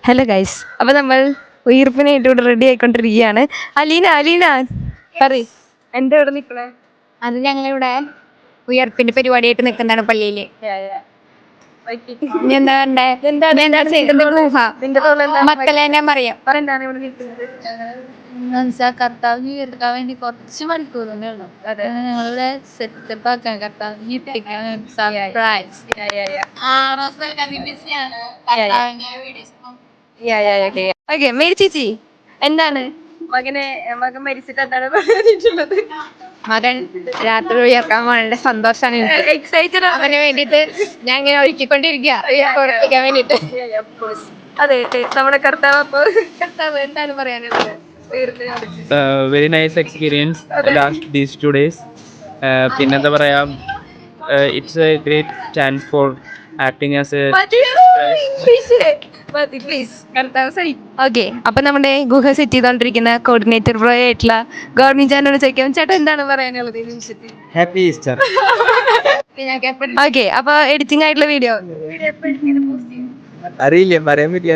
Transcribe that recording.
Hello guys, അപ്പോൾ നമ്മൾ ഉയർപ്പിനായിട്ട് ഇവിടെ റെഡി ആയിക്കൊണ്ടിരിക്കുകയാണ്. അലീന പറയ്, എന്താ ഇവിടെ നിൽക്കണേ? അത് ഞങ്ങളിവിടെ ഉയർപ്പിന്റെ പരിപാടിയായിട്ട് നിൽക്കുന്നതാണ് പള്ളിയില്. ഇനി എന്താ മക്കളെ പറയാം. കർത്താവ് ഉയർത്താൻ വേണ്ടി കുറച്ച് മണിക്കൂറേ ഉള്ളൂ. ഞങ്ങളുടെ സെറ്റപ്പ് ആക്കാൻ കർത്താവ് ഓക്കെ, മേരി ചേച്ചി, എന്താണ് മകൻ മരിച്ചിട്ട് എന്താണ് പറഞ്ഞിട്ടുള്ളത്? മകൻ രാത്രി ഉയർക്കാൻ വളരെ സന്തോഷമാണ്. എക്സൈറ്റഡ് അവന് വേണ്ടിട്ട് ഞാൻ ഇങ്ങനെ ഒരുക്കിക്കൊണ്ടിരിക്കുക വേണ്ടിട്ട്. അതെ, നമ്മുടെ കർത്താവ് എന്താണ് പറയാനുള്ളത്? Very nice experience last these 2 days. പിന്നെന്താ പറയാ, it's A great chance for acting as A okay, അപ്പൊ നമ്മുടെ ഗുഹ സെറ്റ് ചെയ്തോണ്ടിരിക്കുന്ന കോർഡിനേറ്റർ ബ്രോ ആയിട്ടുള്ള ഗവർണിച്ചാനോട് ചോദിക്കാം, ചേട്ടാ എന്താണ് പറയാനുള്ളത് ഈ നിമിഷത്തിൽ? Happy Easter. ഓക്കെ, അപ്പൊ എഡിറ്റിംഗ് ആയിട്ടുള്ള വീഡിയോ അറിയില്ല, പറയാൻ പറ്റില്ല.